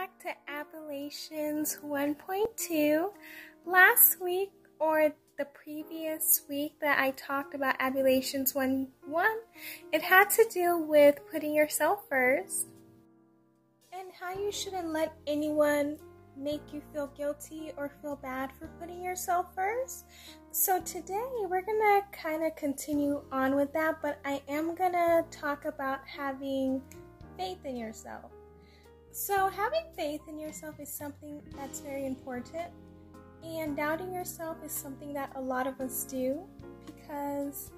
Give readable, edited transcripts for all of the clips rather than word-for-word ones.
back to Abbilations 1.2. Last week, or the previous week that I talked about Abbilations 1.1, it had to do with putting yourself first and how you shouldn't let anyone make you feel guilty or feel bad for putting yourself first. So today we're gonna kind of continue on with that, but I am gonna talk about having faith in yourself. So having faith in yourself is something that's very important, and doubting yourself is something that a lot of us do because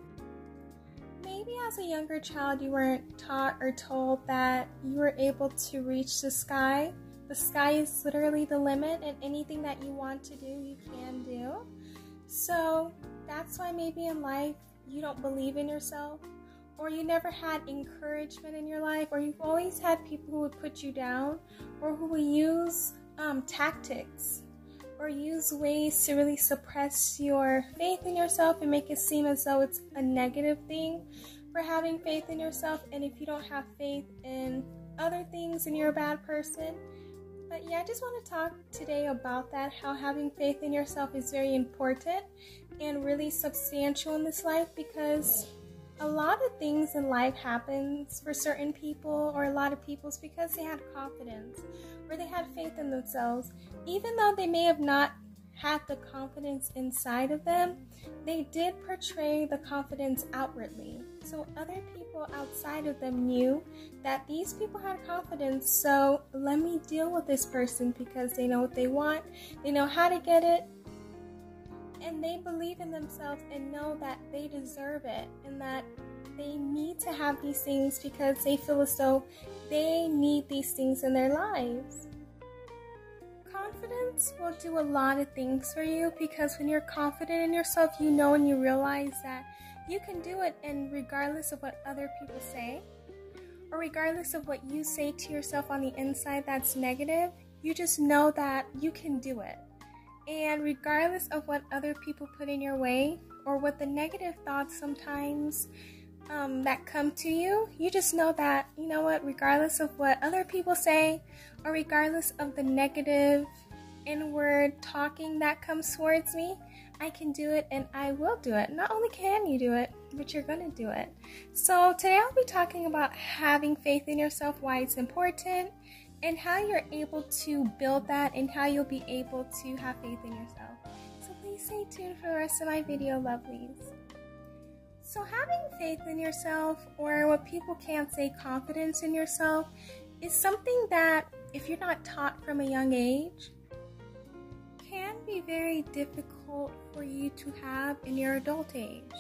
maybe as a younger child you weren't taught or told that you were able to reach the sky. The sky is literally the limit, and anything that you want to do, you can do. So that's why maybe in life you don't believe in yourself, or you never had encouragement in your life, or you've always had people who would put you down, or who will use tactics or use ways to really suppress your faith in yourself and make it seem as though it's a negative thing for having faith in yourself. And if you don't have faith in other things, then you're a bad person. But yeah, I just want to talk today about that, how having faith in yourself is very important and really substantial in this life, because a lot of things in life happens for certain people, or a lot of people's, because they had confidence or they had faith in themselves. Even though they may have not had the confidence inside of them, they did portray the confidence outwardly. So other people outside of them knew that these people had confidence, so let me deal with this person because they know what they want, they know how to get it, and they believe in themselves and know that they deserve it and that they need to have these things because they feel as though they need these things in their lives. Confidence will do a lot of things for you, because when you're confident in yourself, you know and you realize that you can do it, and regardless of what other people say, or regardless of what you say to yourself on the inside that's negative, you just know that you can do it. And regardless of what other people put in your way, or what the negative thoughts sometimes that come to you, you just know that, you know what, regardless of what other people say, or regardless of the negative inward talking that comes towards me, I can do it and I will do it. Not only can you do it, but you're going to do it. So today I'll be talking about having faith in yourself, why it's important, and how you're able to build that, and how you'll be able to have faith in yourself. So please stay tuned for the rest of my video, lovelies. So having faith in yourself, or what people can't say, confidence in yourself, is something that, if you're not taught from a young age, can be very difficult for you to have in your adult age.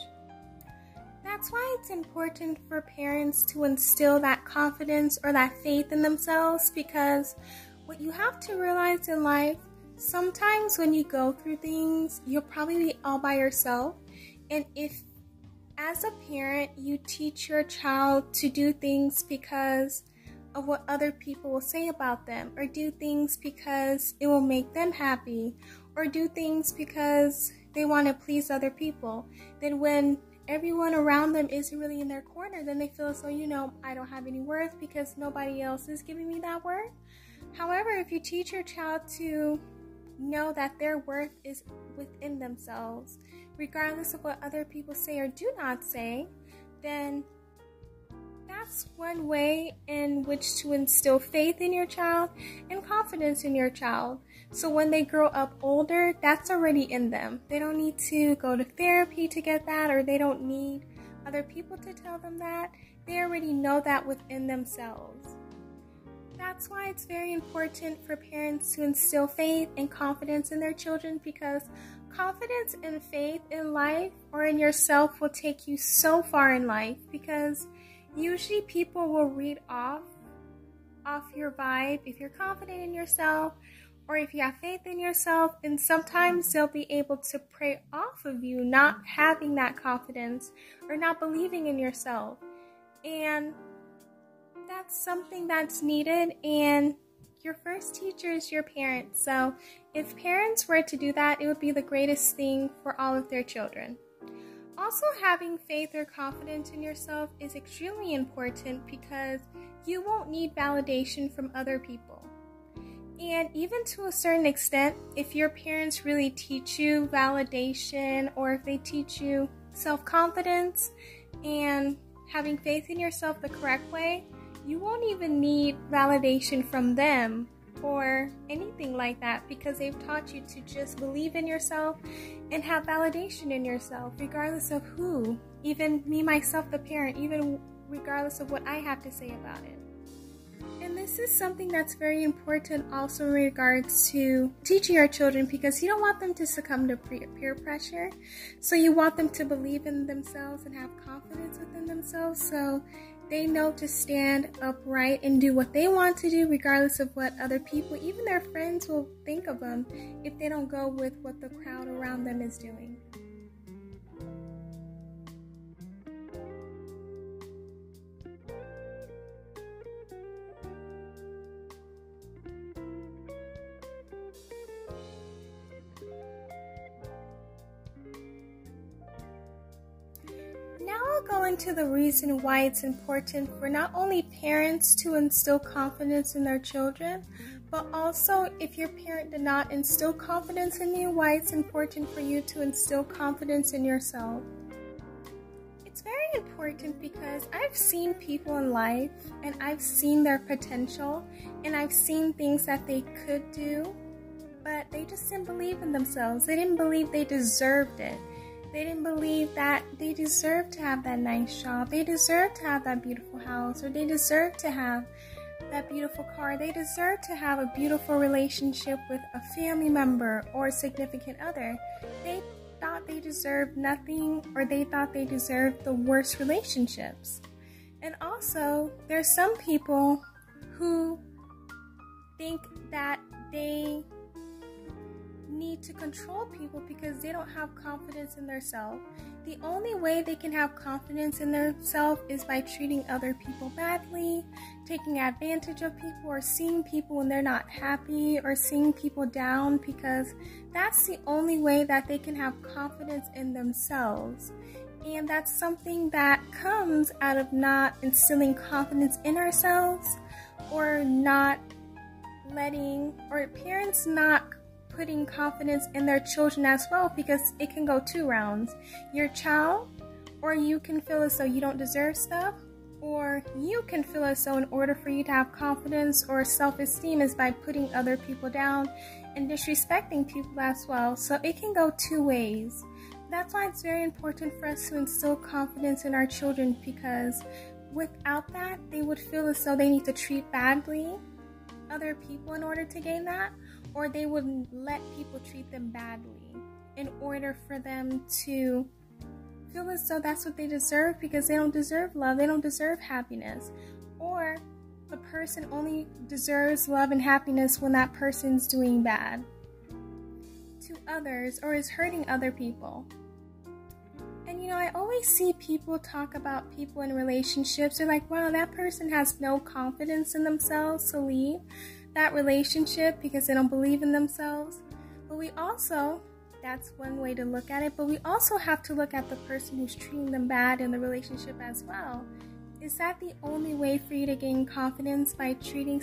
That's why it's important for parents to instill that confidence or that faith in themselves, because what you have to realize in life, sometimes when you go through things, you'll probably be all by yourself. And if, as a parent, you teach your child to do things because of what other people will say about them, or do things because it will make them happy, or do things because they want to please other people, then when everyone around them isn't really in their corner, then they feel as though, you know, I don't have any worth because nobody else is giving me that worth. However, if you teach your child to know that their worth is within themselves, regardless of what other people say or do not say, then that's one way in which to instill faith in your child and confidence in your child. So when they grow up older, that's already in them. They don't need to go to therapy to get that, or they don't need other people to tell them that. They already know that within themselves. That's why it's very important for parents to instill faith and confidence in their children, because confidence and faith in life or in yourself will take you so far in life, because usually people will read off your vibe if you're confident in yourself, or if you have faith in yourself, and sometimes they'll be able to prey off of you not having that confidence or not believing in yourself. And that's something that's needed, and your first teacher is your parents. So if parents were to do that, it would be the greatest thing for all of their children. Also, having faith or confidence in yourself is extremely important, because you won't need validation from other people. And even to a certain extent, if your parents really teach you validation, or if they teach you self-confidence and having faith in yourself the correct way, you won't even need validation from them or anything like that, because they've taught you to just believe in yourself and have validation in yourself, regardless of who, even me, myself, the parent, even regardless of what I have to say about it. And this is something that's very important also in regards to teaching your children, because you don't want them to succumb to peer pressure. So you want them to believe in themselves and have confidence within themselves, so they know to stand upright and do what they want to do, regardless of what other people, even their friends, will think of them if they don't go with what the crowd around them is doing. Now I'll go into the reason why it's important for not only parents to instill confidence in their children, but also if your parent did not instill confidence in you, why it's important for you to instill confidence in yourself. It's very important because I've seen people in life and I've seen their potential and I've seen things that they could do, but they just didn't believe in themselves. They didn't believe they deserved it. They didn't believe that they deserved to have that nice job. They deserved to have that beautiful house, or they deserved to have that beautiful car. They deserved to have a beautiful relationship with a family member or a significant other. They thought they deserved nothing, or they thought they deserved the worst relationships. And also, there's some people who think that they need to control people because they don't have confidence in themselves. The only way they can have confidence in themselves is by treating other people badly, taking advantage of people, or seeing people when they're not happy, or seeing people down, because that's the only way that they can have confidence in themselves. And that's something that comes out of not instilling confidence in ourselves, or not letting, or parents not putting confidence in their children as well, because it can go two rounds. Your child, or you can feel as though you don't deserve stuff, or you can feel as though in order for you to have confidence or self-esteem is by putting other people down and disrespecting people as well. So it can go two ways. That's why it's very important for us to instill confidence in our children, because without that, they would feel as though they need to treat badly other people in order to gain that, or they would let people treat them badly in order for them to feel as though that's what they deserve, because they don't deserve love, they don't deserve happiness. Or a person only deserves love and happiness when that person's doing bad to others or is hurting other people. And I always see people talk about people in relationships. They're like, wow, that person has no confidence in themselves to leave that relationship because they don't believe in themselves. But we also, that's one way to look at it, but we also have to look at the person who's treating them bad in the relationship as well. Is that the only way for you to gain confidence, by treating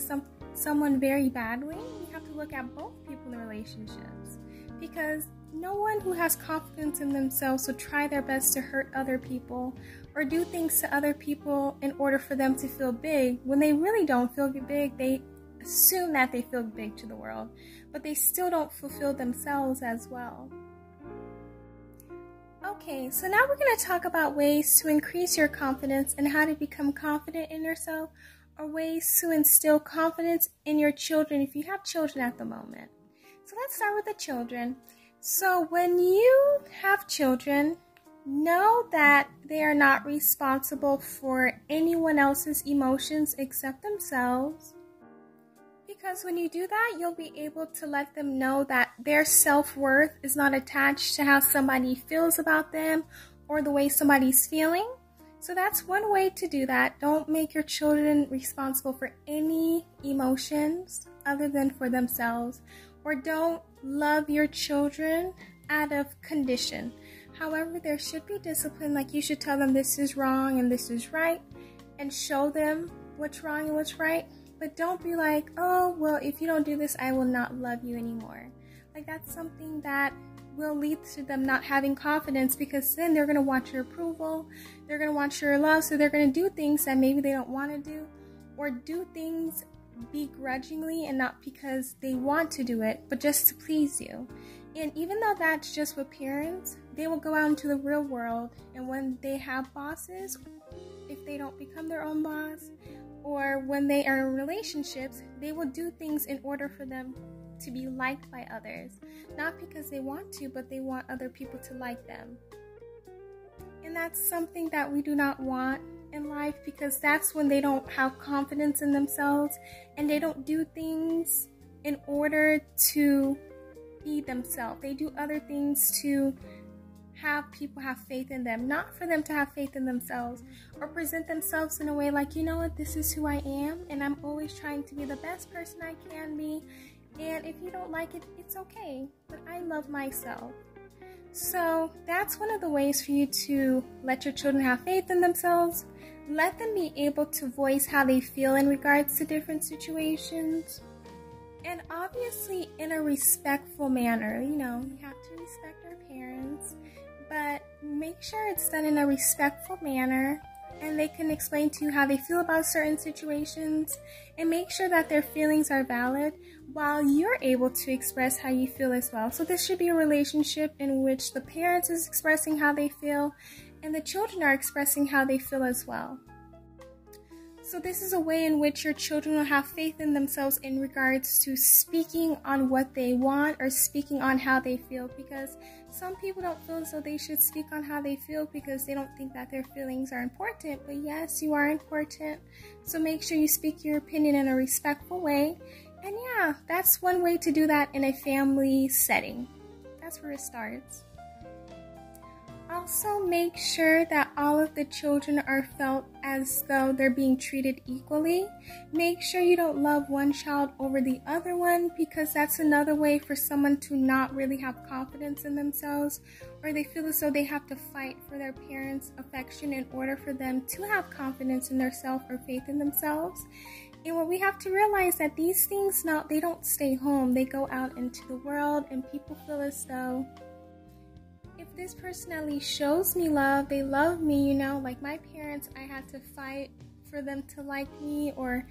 someone very badly? You have to look at both people in the relationships, because no one who has confidence in themselves will try their best to hurt other people or do things to other people in order for them to feel big. When they really don't feel big, they assume that they feel big to the world, but they still don't fulfill themselves as well. Okay, so now we're going to talk about ways to increase your confidence and how to become confident in yourself, or ways to instill confidence in your children if you have children at the moment. So let's start with the children. So when you have children, know that they are not responsible for anyone else's emotions except themselves. Because when you do that, you'll be able to let them know that their self-worth is not attached to how somebody feels about them or the way somebody's feeling. So that's one way to do that. Don't make your children responsible for any emotions other than for themselves. Or don't love your children out of condition. However, there should be discipline, like you should tell them this is wrong and this is right, and show them what's wrong and what's right. But don't be like, oh, well, if you don't do this, I will not love you anymore. Like, that's something that will lead to them not having confidence, because then they're going to want your approval, they're going to want your love, so they're going to do things that maybe they don't want to do, or do things begrudgingly and not because they want to do it, but just to please you. And even though that's just with parents, they will go out into the real world, and when they have bosses, if they don't become their own boss, or when they are in relationships, they will do things in order for them to be liked by others. Not because they want to, but they want other people to like them. And that's something that we do not want in life, because that's when they don't have confidence in themselves and they don't do things in order to be themselves. They do other things to have people have faith in them, not for them to have faith in themselves, or present themselves in a way like, you know what, this is who I am, and I'm always trying to be the best person I can be, and if you don't like it, it's okay, but I love myself. So that's one of the ways for you to let your children have faith in themselves. Let them be able to voice how they feel in regards to different situations. And obviously in a respectful manner. You know, we have to respect our parents, but make sure it's done in a respectful manner, and they can explain to you how they feel about certain situations, and make sure that their feelings are valid while you're able to express how you feel as well. So this should be a relationship in which the parents is expressing how they feel and the children are expressing how they feel as well. So this is a way in which your children will have faith in themselves in regards to speaking on what they want or speaking on how they feel, because some people don't feel as though they should speak on how they feel because they don't think that their feelings are important. But yes, you are important. So make sure you speak your opinion in a respectful way. And yeah, that's one way to do that in a family setting. That's where it starts. Also, make sure that all of the children are felt as though they're being treated equally. Make sure you don't love one child over the other one, because that's another way for someone to not really have confidence in themselves, or they feel as though they have to fight for their parents' affection in order for them to have confidence in themselves or faith in themselves. And what we have to realize that these things, they don't stay home. They go out into the world, and people feel as though if this person at least shows me love, they love me, you know, like my parents, I had to fight for them to like me, or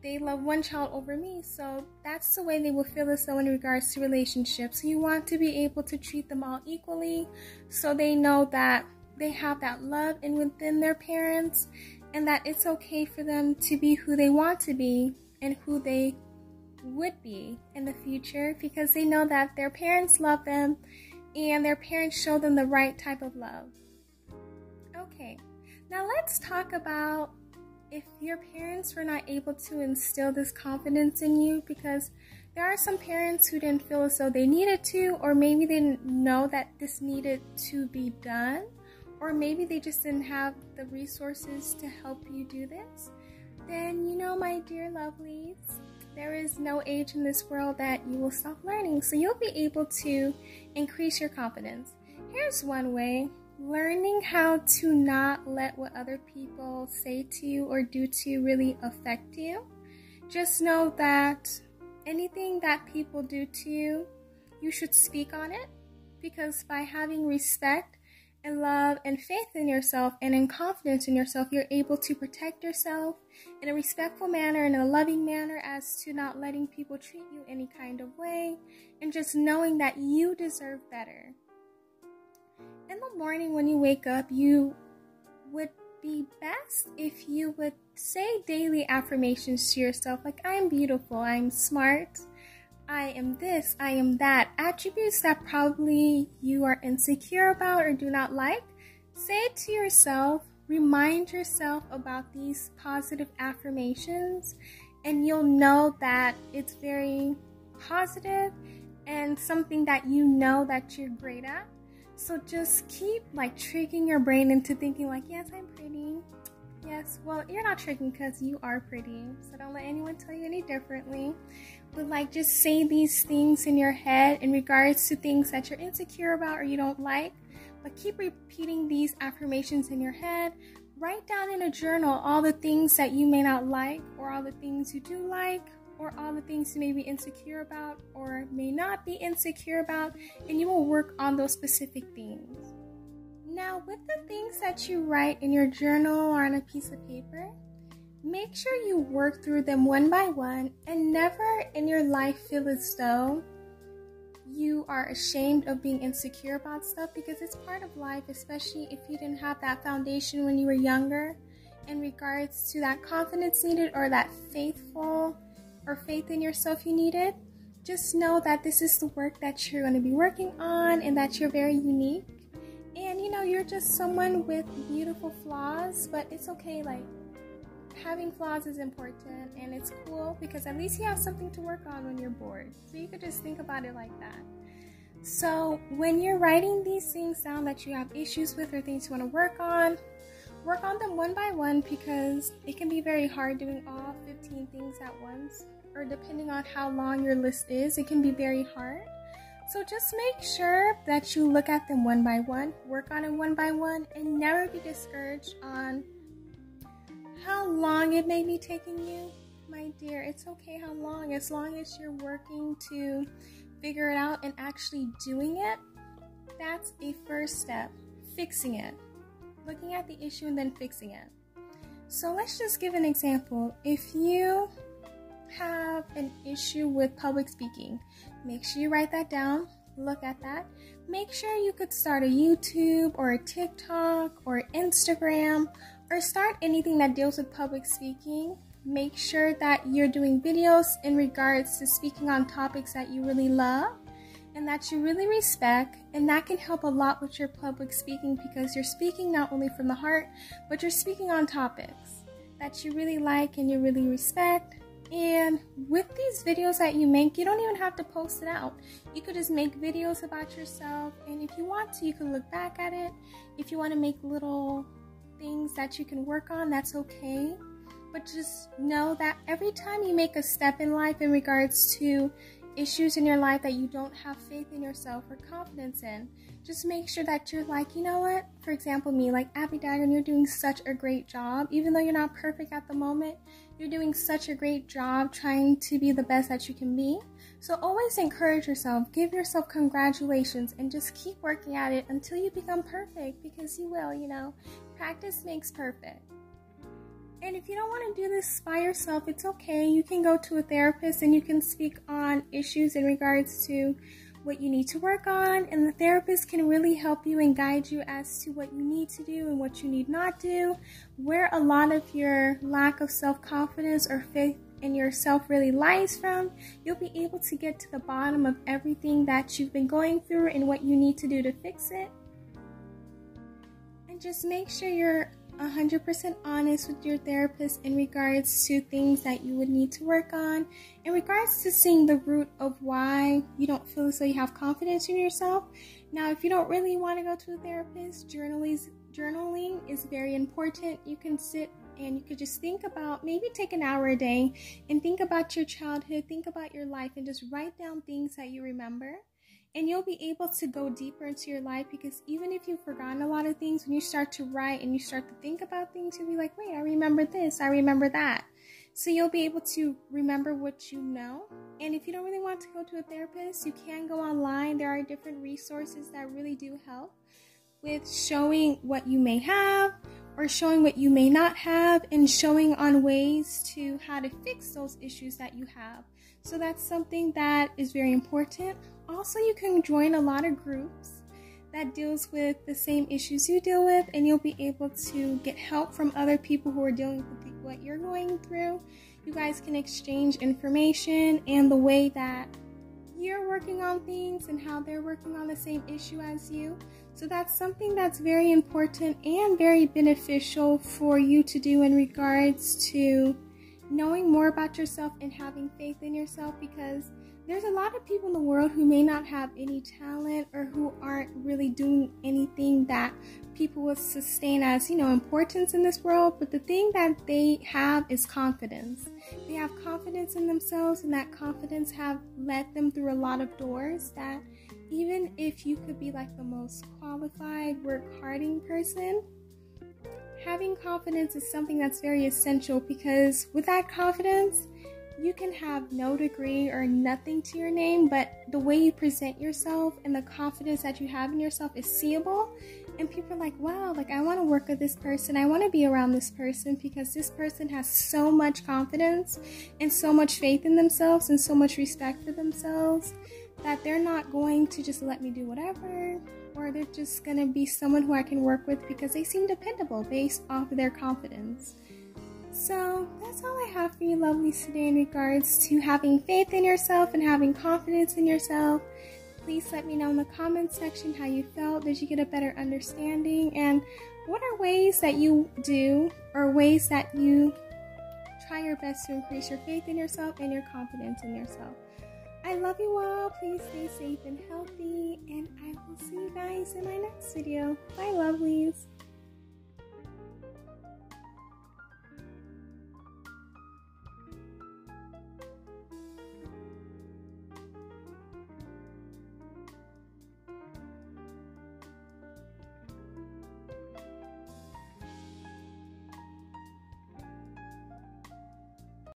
they love one child over me. So that's the way they will feel as though in regards to relationships. You want to be able to treat them all equally, so they know that they have that love in within their parents, and that it's okay for them to be who they want to be and who they would be in the future, because they know that their parents love them and their parents show them the right type of love. Okay, now let's talk about if your parents were not able to instill this confidence in you, because there are some parents who didn't feel as though they needed to, or maybe they didn't know that this needed to be done, or maybe they just didn't have the resources to help you do this. Then, you know, my dear lovelies, there is no age in this world that you will stop learning, so you'll be able to increase your confidence. Here's one way: learning how to not let what other people say to you or do to you really affect you. Just know that anything that people do to you, you should speak on it, because by having respect and love and faith in yourself and in confidence in yourself, you're able to protect yourself in a respectful manner, in a loving manner, as to not letting people treat you any kind of way, and just knowing that you deserve better. In the morning when you wake up, you would be best if you would say daily affirmations to yourself, like, I'm beautiful, I'm smart, I am this, I am that. Attributes that probably you are insecure about or do not like, say it to yourself. Remind yourself about these positive affirmations, and you'll know that it's very positive and something that you know that you're great at. So just keep tricking your brain into thinking like, yes, I'm pretty. Yes, well, you're not tricking, because you are pretty. So don't let anyone tell you any differently. But just say these things in your head in regards to things that you're insecure about or you don't like. But keep repeating these affirmations in your head. write down in a journal all the things that you may not like, or all the things you do like, or all the things you may be insecure about or may not be insecure about, and you will work on those specific things. Now, with the things that you write in your journal or on a piece of paper, make sure you work through them one by one and never in your life feel as though you are ashamed of being insecure about stuff, because it's part of life, especially if you didn't have that foundation when you were younger in regards to that confidence needed or that faith in yourself you needed. Just know that this is the work that you're going to be working on and that you're very unique. And you're just someone with beautiful flaws, but it's okay. Like, having flaws is important, and it's cool because at least you have something to work on when you're bored. So you could just think about it like that. So when you're writing these things down that you have issues with or things you want to work on them one by one, because it can be very hard doing all 15 things at once, or depending on how long your list is, it can be very hard. So just make sure that you look at them one by one, work on them one by one, and never be discouraged on how long it may be taking you. My dear, it's okay how long, as long as you're working to figure it out and actually doing it. That's a first step. Fixing it. Looking at the issue and then fixing it. So let's just give an example. If you have an issue with public speaking, make sure you write that down, look at that. Make sure you could start a YouTube or a TikTok or Instagram, or start anything that deals with public speaking. Make sure that you're doing videos in regards to speaking on topics that you really love and that you really respect, and that can help a lot with your public speaking, because you're speaking not only from the heart, but you're speaking on topics that you really like and you really respect. And with these videos that you make, you don't even have to post it out. You could just make videos about yourself, and if you want to, you can look back at it. If you want to make little things that you can work on, that's okay. But just know that every time you make a step in life in regards to issues in your life that you don't have faith in yourself or confidence in, just make sure that you're like, you know what? For example, me, like Abbie Dagrin, you're doing such a great job. Even though you're not perfect at the moment, you're doing such a great job trying to be the best that you can be. So always encourage yourself, give yourself congratulations, and just keep working at it until you become perfect, because you will, practice makes perfect. And if you don't want to do this by yourself, it's okay. You can go to a therapist and you can speak on issues in regards to what you need to work on, and the therapist can really help you and guide you as to what you need to do and what you need not do, where a lot of your lack of self-confidence or faith in yourself really lies from. You'll be able to get to the bottom of everything that you've been going through and what you need to do to fix it. And just make sure you're 100% honest with your therapist in regards to things that you would need to work on, in regards to seeing the root of why you don't feel as though you have confidence in yourself. Now, if you don't really want to go to a therapist, journaling is very important. You can sit and you could just think about, maybe take an hour a day and think about your childhood, think about your life, and just write down things that you remember. And you'll be able to go deeper into your life, because even if you've forgotten a lot of things, when you start to write and you start to think about things, you'll be like, wait, I remember this, I remember that. So you'll be able to remember what you know. And if you don't really want to go to a therapist, you can go online. There are different resources that really do help with showing what you may have or showing what you may not have, and showing on ways to how to fix those issues that you have. So that's something that is very important. Also, you can join a lot of groups that deals with the same issues you deal with, and you'll be able to get help from other people who are dealing with what you're going through. You guys can exchange information and the way that you're working on things and how they're working on the same issue as you. So that's something that's very important and very beneficial for you to do in regards to knowing more about yourself and having faith in yourself, because there's a lot of people in the world who may not have any talent or who aren't really doing anything that people would sustain as, importance in this world. But the thing that they have is confidence. They have confidence in themselves, and that confidence have led them through a lot of doors that even if you could be like the most qualified, work-harding person, having confidence is something that's very essential, because with that confidence, you can have no degree or nothing to your name, but the way you present yourself and the confidence that you have in yourself is seeable. And people are like, wow, like I want to work with this person. I want to be around this person because this person has so much confidence and so much faith in themselves and so much respect for themselves that they're not going to just let me do whatever, or they're just going to be someone who I can work with because they seem dependable based off of their confidence. So that's all I have for you lovelies today in regards to having faith in yourself and having confidence in yourself. Please let me know in the comments section how you felt. Did you get a better understanding? And what are ways that you do, or ways that you try your best to increase your faith in yourself and your confidence in yourself? I love you all. Please stay safe and healthy. And I will see you guys in my next video. Bye, lovelies.